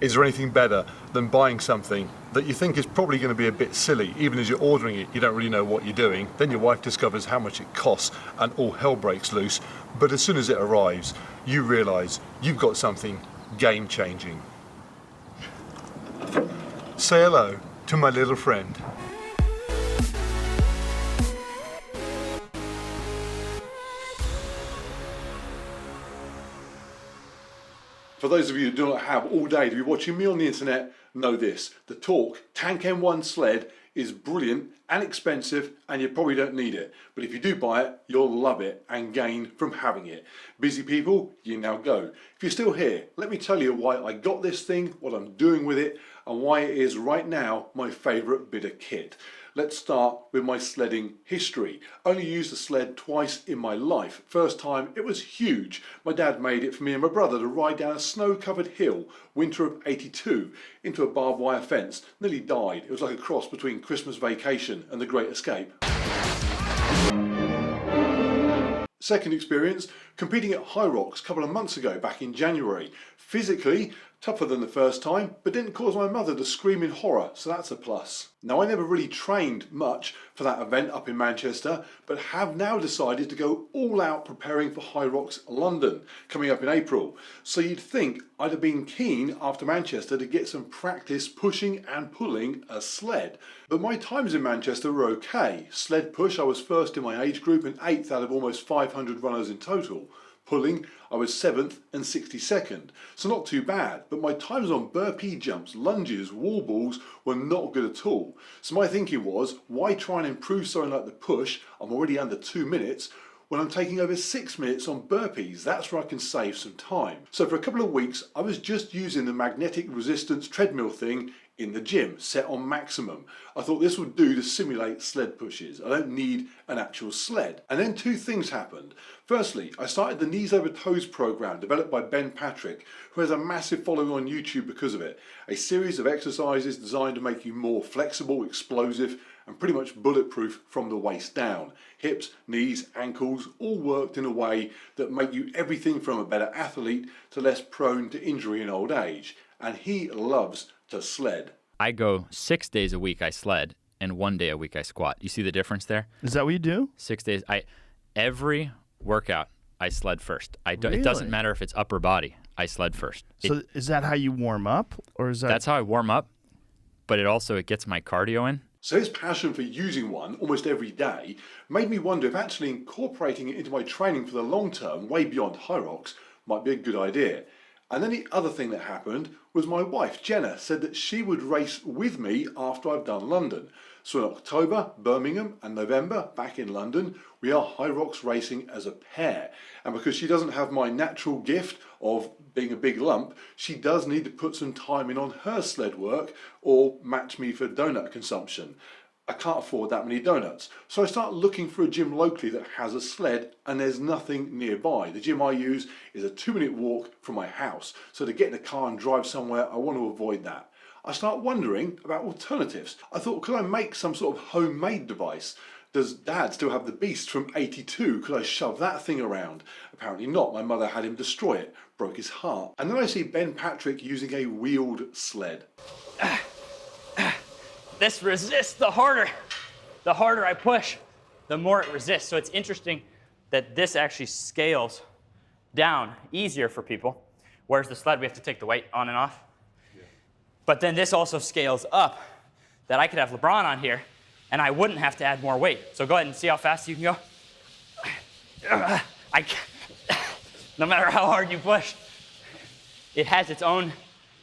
Is there anything better than buying something that you think is probably going to be a bit silly? Even as you're ordering it, you don't really know what you're doing. Then your wife discovers how much it costs and all hell breaks loose. But as soon as it arrives, you realise you've got something game-changing. Say hello to my little friend. For those of you who do not have all day to be watching me on the internet, know this. The Torque Tank M1 SLED is brilliant and expensive, and you probably don't need it. But if you do buy it, you'll love it and gain from having it. Busy people, you now go. If you're still here, let me tell you why I got this thing, what I'm doing with it, and why it is right now my favourite bit of kit. Let's start with my sledding history. Only used a sled twice in my life. First time, it was huge. My dad made it for me and my brother to ride down a snow-covered hill, winter of '82, into a barbed wire fence. Nearly died. It was like a cross between Christmas Vacation and The Great Escape. Second experience, competing at High Rocks a couple of months ago, back in January. Physically, tougher than the first time, but didn't cause my mother to scream in horror, so that's a plus. Now, I never really trained much for that event up in Manchester, but have now decided to go all out preparing for High Rocks London, coming up in April. So you'd think I'd have been keen after Manchester to get some practice pushing and pulling a sled. But my times in Manchester were okay. Sled push, I was first in my age group and 8th out of almost 500 runners in total. Pulling, I was 7th and 62nd, so not too bad, but my times on burpee jumps, lunges, wall balls were not good at all. So my thinking was, why try and improve something like the push, I'm already under 2 minutes, when I'm taking over 6 minutes on burpees. That's where I can save some time. So for a couple of weeks, I was just using the magnetic resistance treadmill thing in the gym, set on maximum. I thought this would do to simulate sled pushes. I don't need an actual sled. And then two things happened. Firstly, I started the Knees Over Toes program developed by Ben Patrick, who has a massive following on YouTube because of it. A series of exercises designed to make you more flexible, explosive, and pretty much bulletproof from the waist down. Hips, knees, ankles, all worked in a way that make you everything from a better athlete to less prone to injury in old age. And he loves to sled. I go 6 days a week I sled, and 1 day a week I squat. You see the difference there? Is that what you do? 6 days. Every workout I sled first. Really? It doesn't matter if it's upper body. I sled first. So is that how you warm up, or is that? That's how I warm up, but it gets my cardio in. So his passion for using one almost every day made me wonder if actually incorporating it into my training for the long term, way beyond High Rocks, might be a good idea. And then the other thing that happened was my wife, Jenna, said that she would race with me after I've done London. So in October, Birmingham, and November, back in London, we are High Rocks racing as a pair. And because she doesn't have my natural gift of being a big lump, she does need to put some time in on her sled work or match me for donut consumption. I can't afford that many donuts. So I start looking for a gym locally that has a sled, and there's nothing nearby. The gym I use is a 2-minute walk from my house. So to get in a car and drive somewhere, I want to avoid that. I start wondering about alternatives. I thought, could I make some sort of homemade device? Does Dad still have the Beast from '82? Could I shove that thing around? Apparently not. My mother had him destroy it. Broke his heart. And then I see Ben Patrick using a wheeled sled. This resists the harder I push, the more it resists. So it's interesting that this actually scales down easier for people, whereas the sled we have to take the weight on and off. Yeah. But then this also scales up, that I could have LeBron on here and I wouldn't have to add more weight. So go ahead and see how fast you can go. No matter how hard you push, it has its own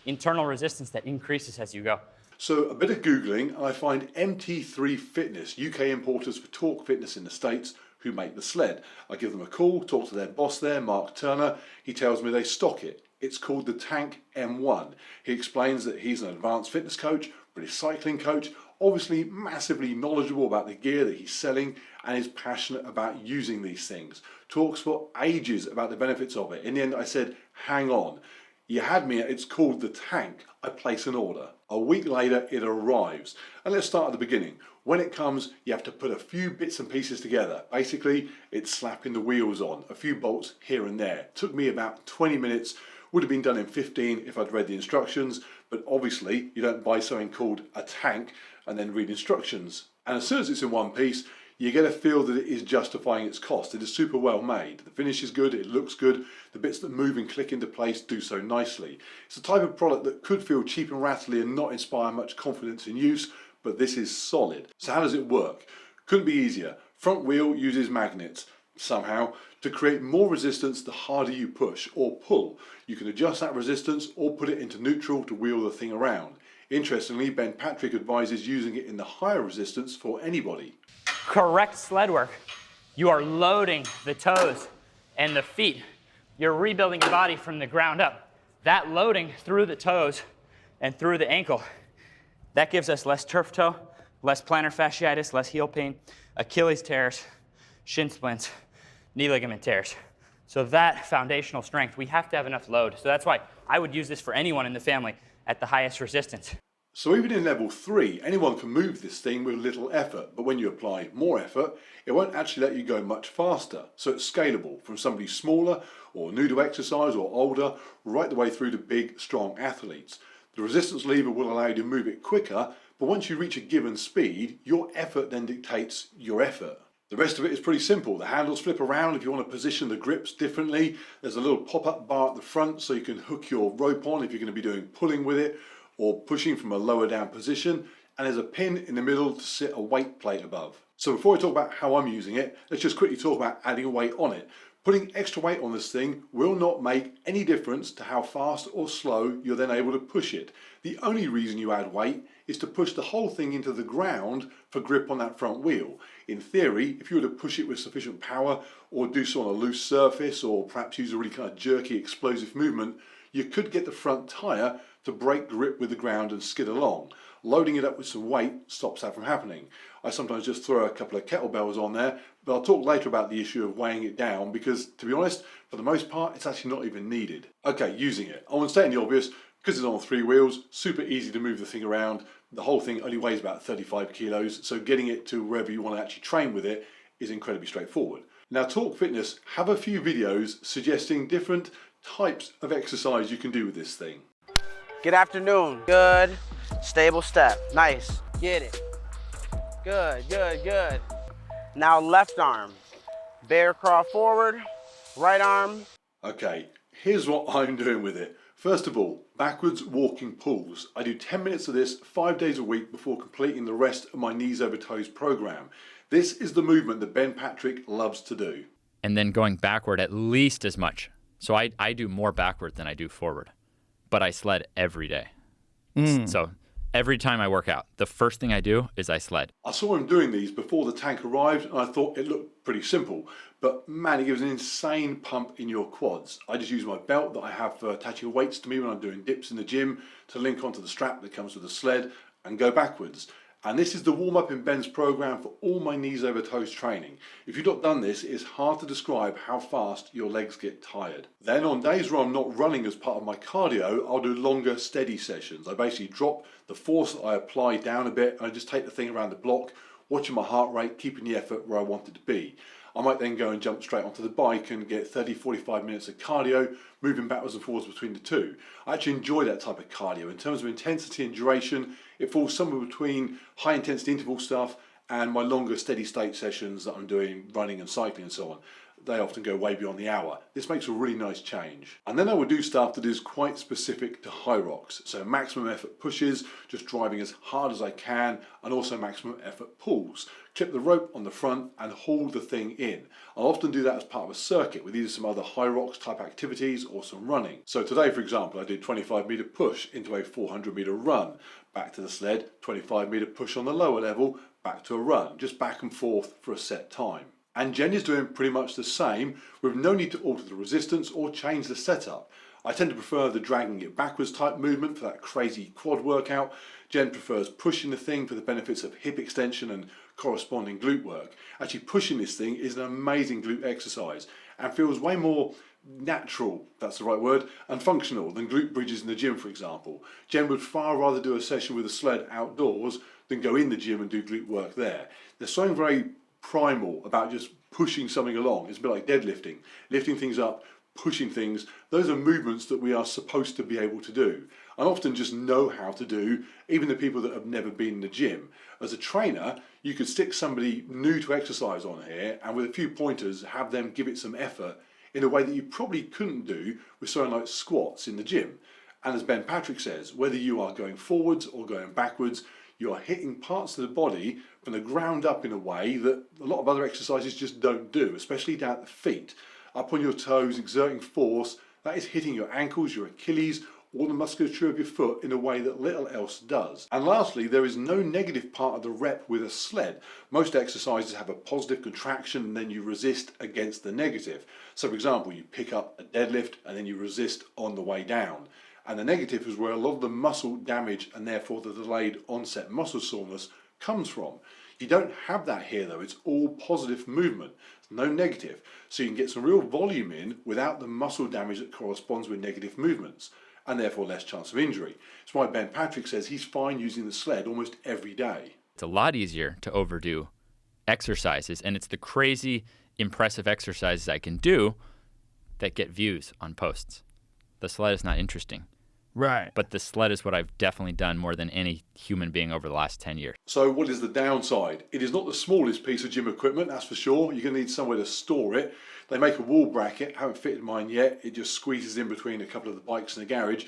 internal resistance that increases as you go. So a bit of Googling, and I find MT3 Fitness, UK importers for Torque Fitness in the States, who make the sled. I give them a call, talk to their boss there, Mark Turner. He tells me they stock it. It's called the Tank M1. He explains that he's an advanced fitness coach, British cycling coach, obviously massively knowledgeable about the gear that he's selling and is passionate about using these things. Talks for ages about the benefits of it. In the end, I said, hang on. You had me at it's called the Tank. I place an order. A week later, it arrives. And let's start at the beginning. When it comes, you have to put a few bits and pieces together. Basically, it's slapping the wheels on, a few bolts here and there. It took me about 20 minutes Would have been done in 15 if I'd read the instructions, but obviously you don't buy something called a tank and then read instructions. And as soon as it's in one piece, you get a feel that it is justifying its cost. It is super well made. The finish is good, it looks good, the bits that move and click into place do so nicely. It's the type of product that could feel cheap and rattly and not inspire much confidence in use, but this is solid. So how does it work? Couldn't be easier. Front wheel uses magnets, somehow, to create more resistance the harder you push or pull. You can adjust that resistance or put it into neutral to wheel the thing around. Interestingly, Ben Patrick advises using it in the higher resistance for anybody. Correct sled work. You are loading the toes and the feet. You're rebuilding your body from the ground up. That loading through the toes and through the ankle, that gives us less turf toe, less plantar fasciitis, less heel pain, Achilles tears, shin splints, knee ligament tears. So that foundational strength, we have to have enough load. So that's why I would use this for anyone in the family at the highest resistance. So even in level 3, anyone can move this thing with little effort, but when you apply more effort, it won't actually let you go much faster. So it's scalable from somebody smaller or new to exercise or older, right the way through to big, strong athletes. The resistance lever will allow you to move it quicker, but once you reach a given speed, your effort then dictates your effort. The rest of it is pretty simple. The handles flip around if you want to position the grips differently. There's a little pop-up bar at the front so you can hook your rope on if you're going to be doing pulling with it or pushing from a lower down position, and there's a pin in the middle to sit a weight plate above. So before I talk about how I'm using it, let's just quickly talk about adding weight on it. Putting extra weight on this thing will not make any difference to how fast or slow you're then able to push it. The only reason you add weight is to push the whole thing into the ground for grip on that front wheel. In theory, if you were to push it with sufficient power or do so on a loose surface or perhaps use a really kind of jerky explosive movement, you could get the front tyre to break grip with the ground and skid along. Loading it up with some weight stops that from happening. I sometimes just throw a couple of kettlebells on there, but I'll talk later about the issue of weighing it down because, to be honest, for the most part, it's actually not even needed. Okay, using it. I want to state in the obvious, because it's on 3 wheels, super easy to move the thing around. The whole thing only weighs about 35 kilos, so getting it to wherever you want to actually train with it is incredibly straightforward. Now, Talk Fitness have a few videos suggesting different types of exercise you can do with this thing. Good afternoon. Good. Stable step. Nice. Get it. Good, good, good. Now left arm. Bear crawl forward. Right arm. Okay, here's what I'm doing with it. First of all, backwards walking pulls. I do 10 minutes of this 5 days a week before completing the rest of my knees over toes program. This is the movement that Ben Patrick loves to do. And then going backward at least as much. So I do more backward than I do forward, but I sled every day. So every time I work out, the first thing I do is I sled. I saw him doing these before the tank arrived and I thought it looked pretty simple, but man, it gives an insane pump in your quads. I just use my belt that I have for attaching weights to me when I'm doing dips in the gym to link onto the strap that comes with the sled and go backwards. And this is the warm-up in Ben's program for all my knees over toes training. If you've not done this, it's hard to describe how fast your legs get tired. Then on days where I'm not running as part of my cardio, I'll do longer steady sessions. I basically drop the force that I apply down a bit and I just take the thing around the block, watching my heart rate, keeping the effort where I want it to be. I might then go and jump straight onto the bike and get 30-45 minutes of cardio, moving backwards and forwards between the two. I actually enjoy that type of cardio. In terms of intensity and duration, it falls somewhere between high intensity interval stuff and my longer steady state sessions that I'm doing running and cycling and so on. They often go way beyond the hour. This makes a really nice change. And then I would do stuff that is quite specific to high rocks. So maximum effort pushes, just driving as hard as I can, and also maximum effort pulls. Clip the rope on the front and haul the thing in. I'll often do that as part of a circuit with either some other high rocks type activities or some running. So today, for example, I did 25-meter push into a 400-meter run. Back to the sled, 25-meter push on the lower level, back to a run, just back and forth for a set time. And Jen is doing pretty much the same with no need to alter the resistance or change the setup. I tend to prefer the dragging it backwards type movement for that crazy quad workout. Jen prefers pushing the thing for the benefits of hip extension and corresponding glute work. Actually pushing this thing is an amazing glute exercise and feels way more natural, that's the right word, and functional than glute bridges in the gym, for example. Jen would far rather do a session with a sled outdoors than go in the gym and do glute work there. There's something very primal about just pushing something along. It's a bit like deadlifting, lifting things up, pushing things, those are movements that we are supposed to be able to do, and often just know how to do, even the people that have never been in the gym. As a trainer, you could stick somebody new to exercise on here and with a few pointers have them give it some effort in a way that you probably couldn't do with something like squats in the gym. And as Ben Patrick says, whether you are going forwards or going backwards, you are hitting parts of the body from the ground up in a way that a lot of other exercises just don't do, especially down at the feet. Up on your toes, exerting force, that is hitting your ankles, your Achilles, or the musculature of your foot in a way that little else does. And lastly, there is no negative part of the rep with a sled. Most exercises have a positive contraction and then you resist against the negative. So for example, you pick up a deadlift and then you resist on the way down. And the negative is where a lot of the muscle damage and therefore the delayed onset muscle soreness comes from. You don't have that here though, it's all positive movement, no negative. So you can get some real volume in without the muscle damage that corresponds with negative movements, and therefore less chance of injury. It's why Ben Patrick says he's fine using the sled almost every day. It's a lot easier to overdo exercises, and it's the crazy, impressive exercises I can do that get views on posts. The sled is not interesting. Right. But the sled is what I've definitely done more than any human being over the last 10 years. So what is the downside? It is not the smallest piece of gym equipment, that's for sure. You're going to need somewhere to store it. They make a wall bracket, haven't fitted mine yet. It just squeezes in between a couple of the bikes in the garage.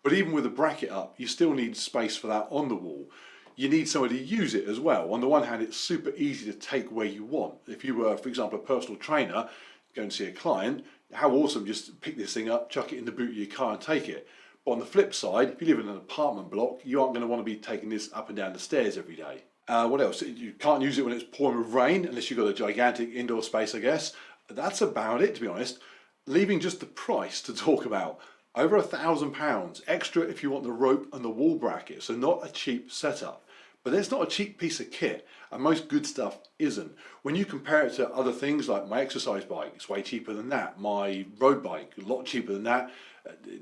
But even with a bracket up, you still need space for that on the wall. You need somewhere to use it as well. On the one hand, it's super easy to take where you want. If you were, for example, a personal trainer, go and see a client, how awesome, just pick this thing up, chuck it in the boot of your car and take it. But on the flip side, if you live in an apartment block, you aren't going to want to be taking this up and down the stairs every day. What else? You can't use it when it's pouring with rain, unless you've got a gigantic indoor space, I guess. That's about it, to be honest. Leaving just the price to talk about. Over £1,000 extra if you want the rope and the wall bracket, so not a cheap setup. But it's not a cheap piece of kit, and most good stuff isn't. When you compare it to other things like my exercise bike, it's way cheaper than that. My road bike, a lot cheaper than that.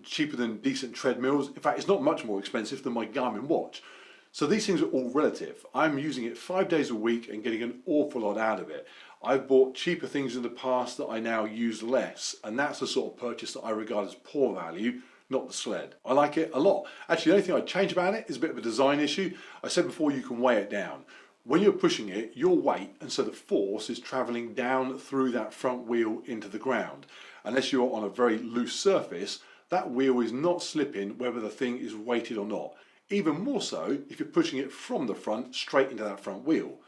Cheaper than decent treadmills. In fact, it's not much more expensive than my Garmin watch. So these things are all relative. I'm using it 5 days a week and getting an awful lot out of it. I've bought cheaper things in the past that I now use less, and that's the sort of purchase that I regard as poor value, not the sled. I like it a lot. Actually, the only thing I'd change about it is a bit of a design issue. I said before, you can weigh it down. When you're pushing it, your weight, and so the force is traveling down through that front wheel into the ground. Unless you're on a very loose surface, that wheel is not slipping whether the thing is weighted or not. Even more so if you're pushing it from the front straight into that front wheel.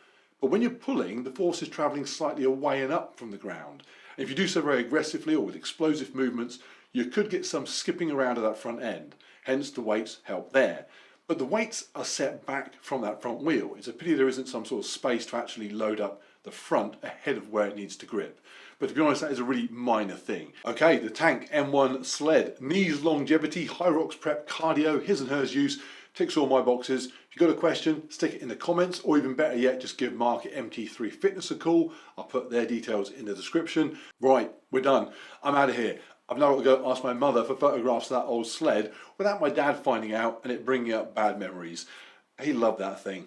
But when you're pulling, the force is travelling slightly away and up from the ground. And if you do so very aggressively or with explosive movements, you could get some skipping around of that front end. Hence the weights help there. But the weights are set back from that front wheel. It's a pity there isn't some sort of space to actually load up the front ahead of where it needs to grip. But to be honest, that is a really minor thing. Okay, the Tank M1 SLED. Knees, longevity, high rocks prep, cardio, his and hers use. Ticks all my boxes. If you've got a question, stick it in the comments, or even better yet, just give Mark at MT3 Fitness a call. I'll put their details in the description. Right, we're done. I'm out of here. I've now got to go ask my mother for photographs of that old sled without my dad finding out and it bringing up bad memories. He loved that thing.